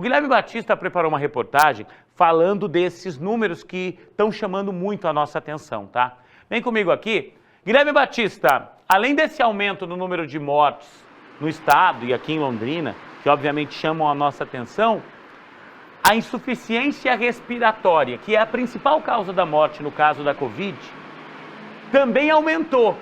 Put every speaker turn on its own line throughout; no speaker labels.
O Guilherme Batista preparou uma reportagem falando desses números que estão chamando muito a nossa atenção, tá? Vem comigo aqui. Guilherme Batista, além desse aumento no número de mortes no estado e aqui em Londrina, que obviamente chamam a nossa atenção, a insuficiência respiratória, que é a principal causa da morte no caso da Covid, também aumentou.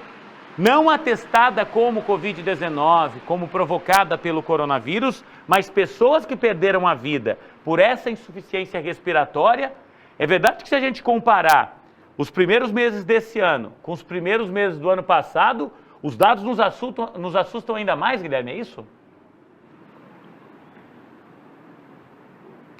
Não atestada como Covid-19, como provocada pelo coronavírus, mas pessoas que perderam a vida por essa insuficiência respiratória. É verdade que se a gente comparar os primeiros meses desse ano com os primeiros meses do ano passado, os dados nos assustam ainda mais, Guilherme, é isso?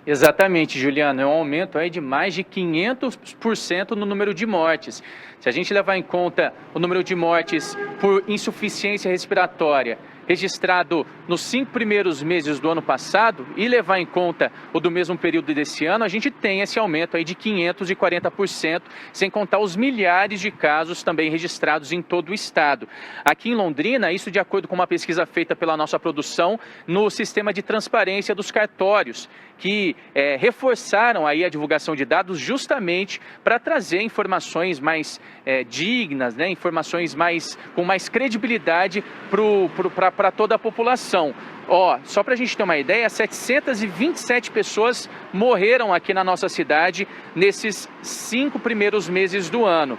Exatamente, Juliano, é um aumento aí de mais de 500% no número de mortes. Se a gente levar em conta o número de mortes por insuficiência respiratória registrado nos 5 primeiros meses do ano passado e levar em conta o do mesmo período desse ano, a gente tem esse aumento aí de 540%, sem contar os milhares de casos também registrados em todo o estado. Aqui em Londrina, isso de acordo com uma pesquisa feita pela nossa produção no sistema de transparência dos cartórios, que reforçaram aí a divulgação de dados justamente para trazer informações mais dignas, né, informações com mais credibilidade para toda a população. Só para a gente ter uma ideia, 727 pessoas morreram aqui na nossa cidade nesses 5 primeiros meses do ano.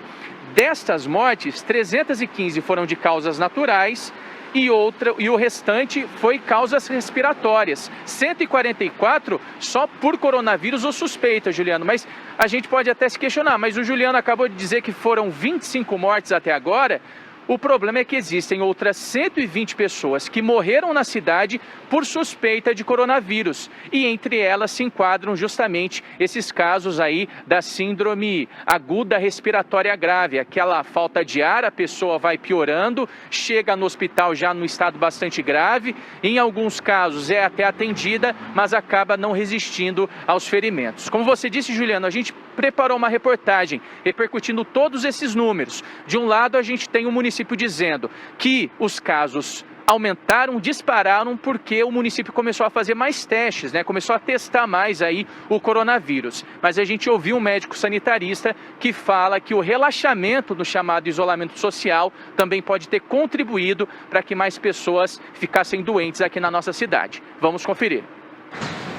Destas mortes, 315 foram de causas naturais e o restante foi causas respiratórias. 144 só por coronavírus ou suspeita, Juliano. Mas a gente pode até se questionar, mas o Juliano acabou de dizer que foram 25 mortes até agora. O problema é que existem outras 120 pessoas que morreram na cidade por suspeita de coronavírus. E entre elas se enquadram justamente esses casos aí da síndrome aguda respiratória grave. Aquela falta de ar, a pessoa vai piorando, chega no hospital já no estado bastante grave. Em alguns casos é até atendida, mas acaba não resistindo aos ferimentos. Como você disse, Juliano, a gente preparou uma reportagem repercutindo todos esses números. De um lado, a gente tem o município dizendo que os casos aumentaram, dispararam, porque o município começou a fazer mais testes, né? Começou a testar mais aí o coronavírus. Mas a gente ouviu um médico sanitarista que fala que o relaxamento do chamado isolamento social também pode ter contribuído para que mais pessoas ficassem doentes aqui na nossa cidade. Vamos conferir.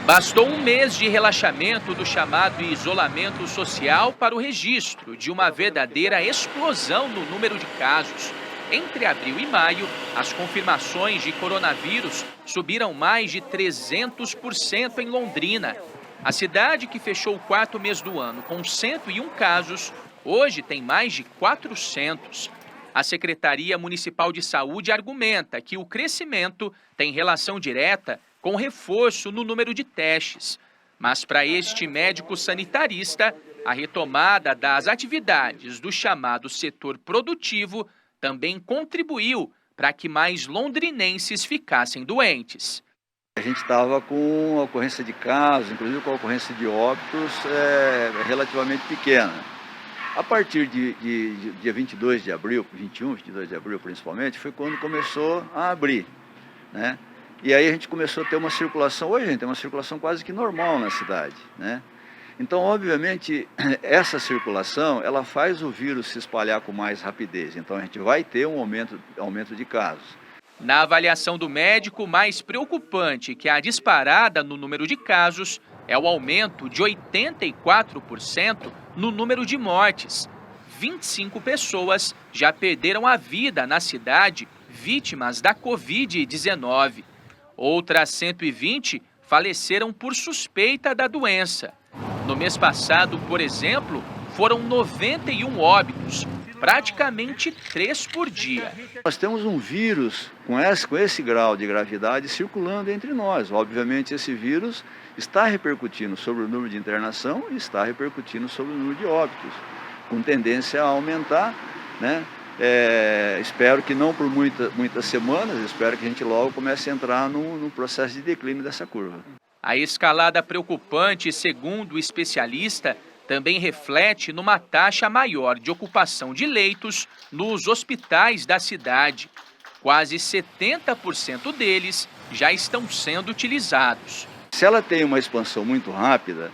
Bastou um mês de relaxamento do chamado isolamento social para o registro de uma verdadeira explosão no número de casos. Entre abril e maio, as confirmações de coronavírus subiram mais de 300% em Londrina. A cidade, que fechou o 4º mês do ano com 101 casos, hoje tem mais de 400. A Secretaria Municipal de Saúde argumenta que o crescimento tem relação direta com reforço no número de testes. Mas para este médico sanitarista, a retomada das atividades do chamado setor produtivo também contribuiu para que mais londrinenses ficassem doentes.
A gente estava com a ocorrência de casos, inclusive com a ocorrência de óbitos relativamente pequena. A partir de dia 22 de abril, 22 de abril principalmente, foi quando começou a abrir, né? E aí a gente começou a ter uma circulação, hoje a gente tem uma circulação quase que normal na cidade, né? Então, obviamente, essa circulação, ela faz o vírus se espalhar com mais rapidez. Então, a gente vai ter um aumento de casos.
Na avaliação do médico, mais preocupante que a disparada no número de casos é o aumento de 84% no número de mortes. 25 pessoas já perderam a vida na cidade, vítimas da Covid-19. Outras 120 faleceram por suspeita da doença. No mês passado, por exemplo, foram 91 óbitos, praticamente 3 por dia.
Nós temos um vírus com esse grau de gravidade circulando entre nós. Obviamente, esse vírus está repercutindo sobre o número de internação e está repercutindo sobre o número de óbitos, com tendência a aumentar, né? Espero que não por muitas semanas, espero que a gente logo comece a entrar no processo de declínio dessa curva.
A escalada preocupante, segundo o especialista, também reflete numa taxa maior de ocupação de leitos nos hospitais da cidade. Quase 70% deles já estão sendo utilizados.
Se ela tem uma expansão muito rápida,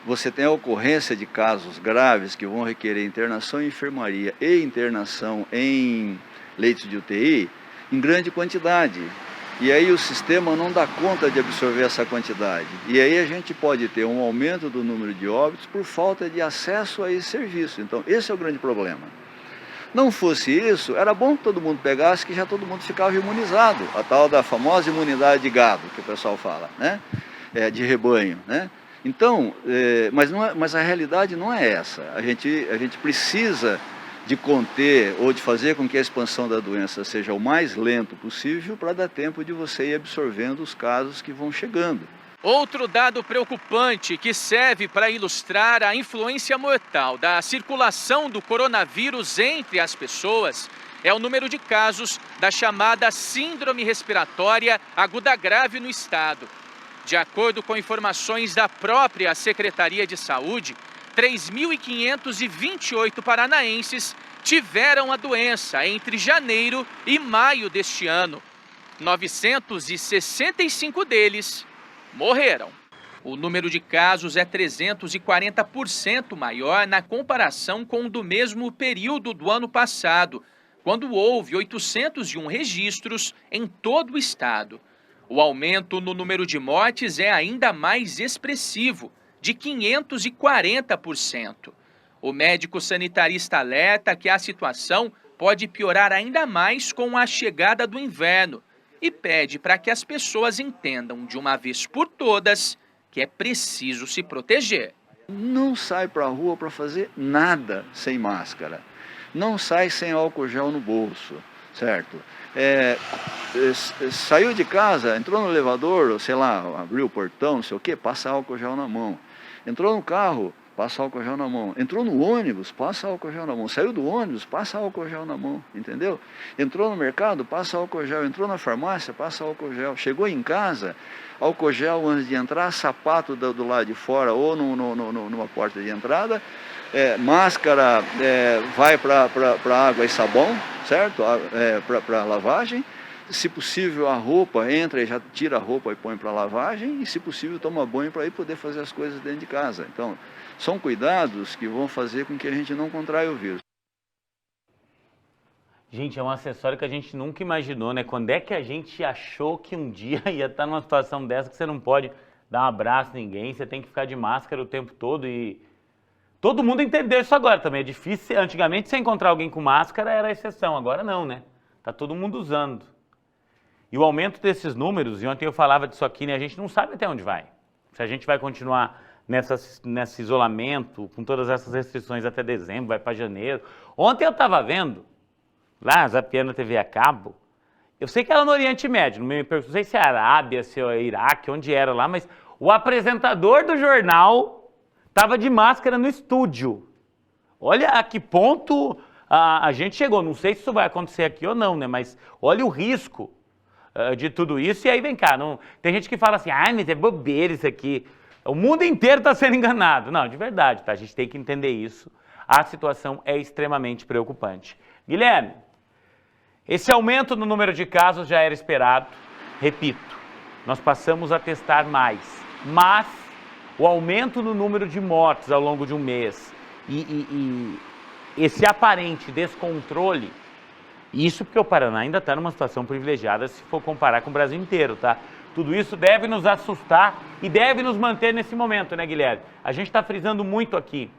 você tem a ocorrência de casos graves que vão requerer internação em enfermaria e internação em leitos de UTI em grande quantidade. E aí o sistema não dá conta de absorver essa quantidade. E aí a gente pode ter um aumento do número de óbitos por falta de acesso a esse serviço. Então esse é o grande problema. Não fosse isso, era bom que todo mundo pegasse, que já todo mundo ficava imunizado. A tal da famosa imunidade de gado, que o pessoal fala, né? De rebanho, né? Então, mas a realidade não é essa. A gente precisa de conter ou de fazer com que a expansão da doença seja o mais lento possível para dar tempo de você ir absorvendo os casos que vão chegando.
Outro dado preocupante que serve para ilustrar a influência mortal da circulação do coronavírus entre as pessoas é o número de casos da chamada síndrome respiratória aguda grave no estado. De acordo com informações da própria Secretaria de Saúde, 3.528 paranaenses tiveram a doença entre janeiro e maio deste ano. 965 deles morreram. O número de casos é 340% maior na comparação com o do mesmo período do ano passado, quando houve 801 registros em todo o estado. O aumento no número de mortes é ainda mais expressivo, de 540%. O médico sanitarista alerta que a situação pode piorar ainda mais com a chegada do inverno e pede para que as pessoas entendam de uma vez por todas que é preciso se proteger.
Não sai para a rua para fazer nada sem máscara. Não sai sem álcool gel no bolso, certo? Saiu de casa, entrou no elevador, sei lá, abriu o portão, não sei o quê, passa álcool gel na mão. Entrou no carro, passa álcool gel na mão. Entrou no ônibus, passa álcool gel na mão. Saiu do ônibus, passa álcool gel na mão, entendeu? Entrou no mercado, passa álcool gel. Entrou na farmácia, passa álcool gel. Chegou em casa, álcool gel antes de entrar, sapato do lado de fora ou numa porta de entrada. Máscara vai para água e sabão, certo? Para lavagem. Se possível, a roupa entra e já tira a roupa e põe para lavagem. E, se possível, toma banho para ir poder fazer as coisas dentro de casa. Então, são cuidados que vão fazer com que a gente não contraia o vírus.
Gente, é um acessório que a gente nunca imaginou, né? Quando é que a gente achou que um dia ia estar numa situação dessa que você não pode dar um abraço a ninguém, você tem que ficar de máscara o tempo todo e... Todo mundo entendeu isso agora também, é difícil. Antigamente, você encontrar alguém com máscara era a exceção, agora não, né? Tá todo mundo usando. E o aumento desses números, e ontem eu falava disso aqui, né? A gente não sabe até onde vai. Se a gente vai continuar nesse isolamento, com todas essas restrições até dezembro, vai para janeiro. Ontem eu estava vendo, lá, zapeando TV a cabo, eu sei que era no Oriente Médio, não sei se é Arábia, se é Iraque, onde era lá, mas o apresentador do jornal estava de máscara no estúdio. Olha a que ponto a gente chegou. Não sei se isso vai acontecer aqui ou não, né? Mas olha o risco de tudo isso. E aí vem cá, tem gente que fala assim, mas é bobeira isso aqui. O mundo inteiro está sendo enganado. Não, de verdade, tá? A gente tem que entender isso. A situação é extremamente preocupante. Guilherme, esse aumento no número de casos já era esperado. Repito, nós passamos a testar mais. Mas o aumento no número de mortes ao longo de um mês e esse aparente descontrole, isso porque o Paraná ainda está numa situação privilegiada se for comparar com o Brasil inteiro, tá? Tudo isso deve nos assustar e deve nos manter nesse momento, né, Guilherme? A gente está frisando muito aqui.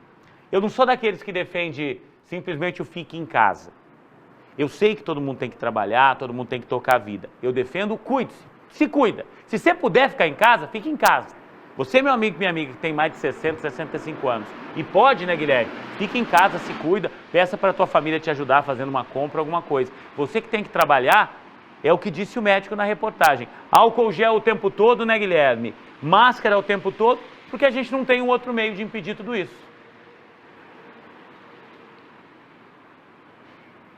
Eu não sou daqueles que defende simplesmente o fique em casa. Eu sei que todo mundo tem que trabalhar, todo mundo tem que tocar a vida. Eu defendo, cuide-se, se cuida. Se você puder ficar em casa, fique em casa. Você, meu amigo e minha amiga, que tem mais de 60, 65 anos, e pode, né, Guilherme? Fique em casa, se cuida, peça para a tua família te ajudar fazendo uma compra, alguma coisa. Você que tem que trabalhar, é o que disse o médico na reportagem. Álcool gel o tempo todo, né, Guilherme? Máscara o tempo todo, porque a gente não tem um outro meio de impedir tudo isso.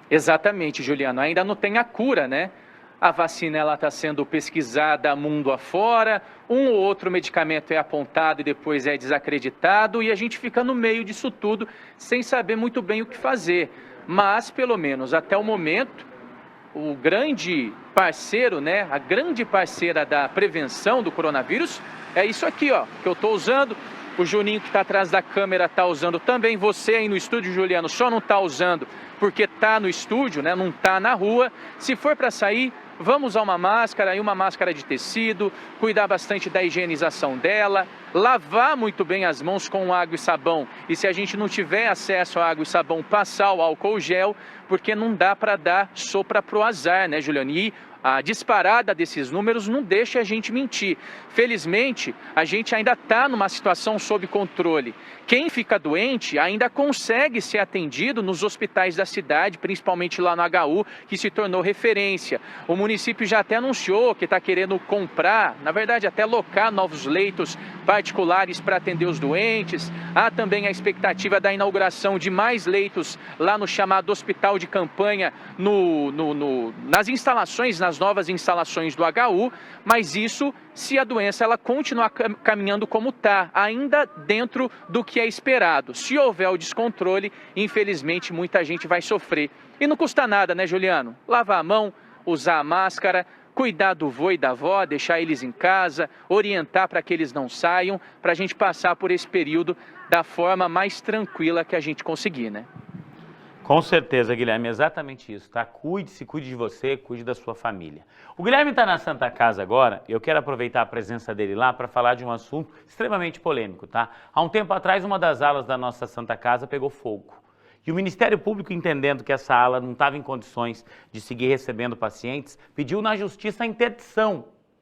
Exatamente, Juliano. Ainda não tem a cura, né? A vacina está sendo pesquisada mundo afora, um ou outro medicamento é apontado e depois é desacreditado e a gente fica no meio disso tudo sem saber muito bem o que fazer. Mas, pelo menos até o momento, o grande parceiro, né, a grande parceira da prevenção do coronavírus é isso aqui, ó, que eu estou usando. O Juninho que está atrás da câmera está usando também. Você aí no estúdio, Juliano, só não está usando porque está no estúdio, né, não está na rua. Se for para sair, vamos usar uma máscara, e uma máscara de tecido, cuidar bastante da higienização dela, lavar muito bem as mãos com água e sabão. E se a gente não tiver acesso à água e sabão, passar o álcool gel, porque não dá para dar sopa pro azar, né, Juliano? E a disparada desses números não deixa a gente mentir. Felizmente, a gente ainda está numa situação sob controle. Quem fica doente ainda consegue ser atendido nos hospitais da cidade, principalmente lá no HU, que se tornou referência. O município já até anunciou que está querendo comprar, na verdade até locar novos leitos particulares para atender os doentes. Há também a expectativa da inauguração de mais leitos lá no chamado hospital de campanha, nas instalações, nas novas instalações do HU, mas isso se a doença ela continuar caminhando como está, ainda dentro do que é esperado. Se houver o descontrole, infelizmente muita gente vai sofrer. E não custa nada, né, Juliano? Lavar a mão, usar a máscara, cuidar do vô e da avó, deixar eles em casa, orientar para que eles não saiam, para a gente passar por esse período da forma mais tranquila que a gente conseguir, né?
Com certeza, Guilherme, exatamente isso, tá? Cuide-se, cuide de você, cuide da sua família. O Guilherme está na Santa Casa agora, e eu quero aproveitar a presença dele lá para falar de um assunto extremamente polêmico, tá? Há um tempo atrás, uma das alas da nossa Santa Casa pegou fogo. E o Ministério Público, entendendo que essa ala não estava em condições de seguir recebendo pacientes, pediu na Justiça a interdição